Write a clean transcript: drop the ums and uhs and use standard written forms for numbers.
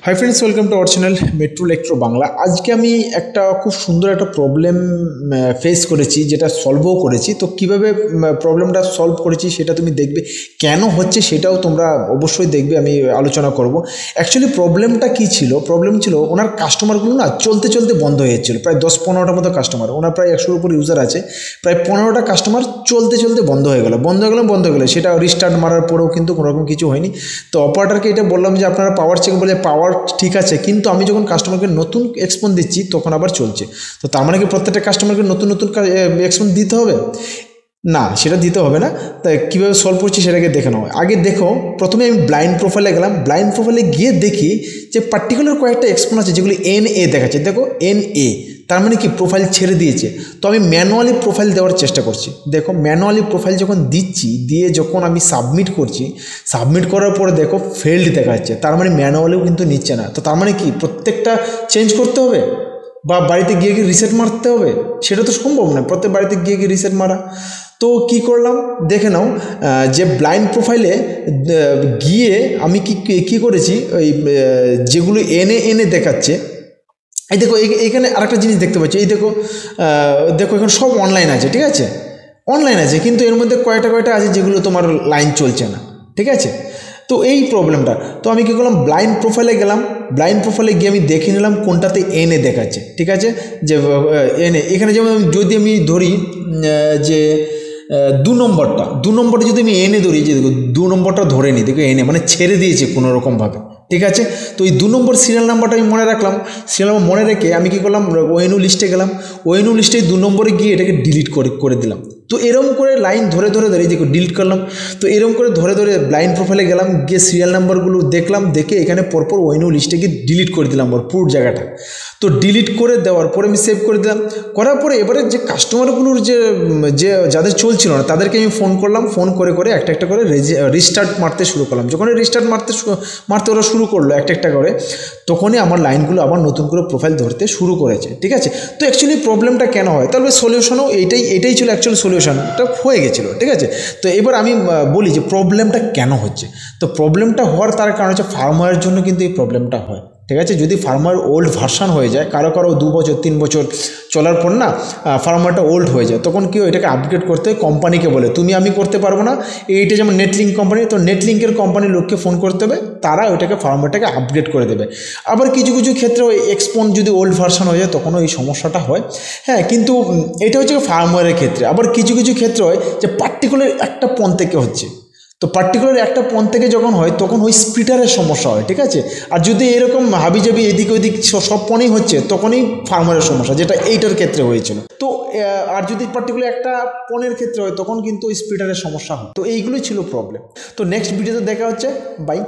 High friends welcome to our channel metro electro Bangla. आज के आमी एक खूब सुंदर एक प्रॉब्लेम फेस करेছি যেটা সলভও করেছি। তো কিভাবে প্রবলেমটা সলভ করেছি সেটা তুমি দেখবে, কেন হচ্ছে সেটাও তোমরা অবশ্যই দেখবে, আমি আলোচনা করব। অ্যাকচুয়ালি প্রবলেমটা কি ছিল? প্রবলেম ছিল ওনার কাস্টমারগুলো না চলতে চলতে বন্ধ হয়ে যাচ্ছিল। প্রায় 10-15টার মতো কাস্টমার, ওনার প্রায় 100-এর উপর ইউজার আছে, প্রায় 15টা কাস্টমার চলতে চলতে বন্ধ হয়ে গেল। সেটা রিস্টার্ট মারার পরেও কিন্তু কোনোরকম কিছু হয়নি। তো অপারেটরকে এটা বললাম যে আপনারা পাওয়ার চেক, বলে পাওয়ার ঠিক আছে, কিন্তু আমি যখন কাস্টমারকে নতুন এক্সপন দিচ্ছি তখন আবার চলছে। তো তার মানে কি প্রত্যেকটা কাস্টমারকে নতুন নতুন এক্সপন দিতে হবে? না, সেটা দিতে হবে না। তাই কীভাবে সলভ করছি সেটাকে দেখে নাও। আগে দেখো, প্রথমে আমি ব্লাইন্ড প্রোফাইলে গেলাম। ব্লাইন্ড প্রোফাইলে গিয়ে দেখি যে পার্টিকুলার কয়েকটা এক্সপন আছে যেগুলি NA দেখাচ্ছে। দেখো NA, তার মানে কি প্রোফাইল ছেড়ে দিয়েছে। তো আমি ম্যানুয়ালি প্রোফাইল দেওয়ার চেষ্টা করছি। দেখো ম্যানুয়ালি প্রোফাইল যখন দিচ্ছি, দিয়ে যখন আমি সাবমিট করছি, সাবমিট করার পরে দেখো ফেল্ড দেখাচ্ছে, তার মানে ম্যানুয়ালিও কিন্তু নিচ্ছে না। তো তার মানে কি প্রত্যেকটা চেঞ্জ করতে হবে বা বাড়িতে গিয়ে গিয়ে রিসেট মারতে হবে? সেটা তো সম্ভব না, প্রত্যেক বাড়িতে গিয়ে গিয়ে রিসেট মারা। তো কি করলাম দেখে নাও, যে ব্লাইন্ড প্রোফাইলে গিয়ে আমি কি করেছি, ওই যেগুলো NA দেখাচ্ছে, এই দেখো এইখানে আরেকটা জিনিস দেখতে পাচ্ছি। এই দেখো এখন সব অনলাইন আছে, ঠিক আছে, অনলাইন আছে, কিন্তু এর মধ্যে কয়টা আছে যেগুলো তোমার লাইন চলছে না, ঠিক আছে। তো এই প্রবলেমটা, তো আমি কী করলাম, ব্লাইন্ড প্রোফাইলে গেলাম। ব্লাইন্ড প্রোফাইলে গিয়ে আমি দেখে নিলাম কোনটাতে NA দেখাচ্ছে, ঠিক আছে। যে NA এখানে যেমন যদি আমি ধরি যে 2 নম্বরটা যদি আমি NA ধরি, যে দেখো 2 নম্বরটা ধরে নিই, দেখো NA মানে ছেড়ে দিয়েছে কোনো রকমভাবে, ঠিক আছে। তো এই 2 নম্বর সিরিয়াল নাম্বারটা আমি মনে রাখলাম। সিরিয়াল নাম্বার মনে রেখে আমি কী করলাম, ONU লিস্টে গেলাম। ONU লিস্টে 2 নম্বরে গিয়ে এটাকে ডিলিট করে দিলাম। তো এরকম করে লাইন ধরে দেখো ডিলিট করলাম। তো এরকম করে ধরে ব্লাইন্ড প্রোফাইলে গেলাম, গিয়ে সিরিয়াল নাম্বারগুলো দেখলাম, দেখে এখানে পরপর ONU লিস্টে গিয়ে ডিলিট করে দিলাম ওর পুরো জায়গাটা। তো ডিলিট করে দেওয়ার পরে আমি সেভ করে দিলাম। করার পরে এবারে যে কাস্টমারগুলোর যে যাদের চলছিল না তাদেরকে আমি ফোন করলাম। ফোন করে একটা করে রিস্টার্ট মারতে শুরু করলাম। যখন রিস্টার্ট মারতে ওরা শুরু করলো একটা করে, তখনই আমার লাইনগুলো আবার নতুন করে প্রোফাইল ধরতে শুরু করেছে, ঠিক আছে। তো অ্যাকচুয়ালি প্রবলেমটা কেন হয়, তাহলে সলিউশনও এটাই ছিল অ্যাকচুয়ালি সলিউশনটা হয়ে গেছিলো, ঠিক আছে। তো এবার আমি বলি যে প্রবলেমটা কেন হচ্ছে। তো প্রবলেমটা হওয়ার তার কারণ হচ্ছে ফার্মওয়্যারের জন্য কিন্তু এই প্রবলেমটা হয়, ঠিক আছে। যদি ফার্মওয়্যার ওল্ড ভার্সান হয়ে যায়, কারো 2 বছর 3 বছর চলার পর না ফার্মওয়্যারটা ওল্ড হয়ে যায়, তখন কি এটাকে আপগ্রেড করতে হয় কোম্পানিকে বলে। আমি করতে পারবো না। এইটা যেমন নেটলিঙ্ক কোম্পানি, তো নেটলিঙ্কের কোম্পানির লোককে ফোন করতে হবে, তারা ওইটাকে ফার্মওয়্যারটাকে আপগ্রেড করে দেবে। আবার কিছু ক্ষেত্রে ওই এক্সপন যদি ওল্ড ভার্সান হয়ে যায় তখনও এই সমস্যাটা হয়, হ্যাঁ। কিন্তু এটা হচ্ছে ফার্মওয়্যারের ক্ষেত্রে। আবার কিছু ক্ষেত্রে হয় যে পার্টিকুলার একটা পণ থেকে হচ্ছে। তো পার্টিকুলার একটা পণ থেকে যখন হয় তখন ওই স্প্লিটারের সমস্যা হয়, ঠিক আছে। আর যদি এরকম হাবিজাবি এদিক ওদিক সব পণেই হচ্ছে, তখনই ফার্মারের সমস্যা, যেটা এইটার ক্ষেত্রে হয়েছিল। তো আর যদি পার্টিকুলার একটা পণের ক্ষেত্রে হয় তখন কিন্তু ওই স্প্লিটারের সমস্যা হয়। তো এইগুলোই ছিল প্রবলেম। তো নেক্সট ভিডিওতে দেখা হচ্ছে, বাই।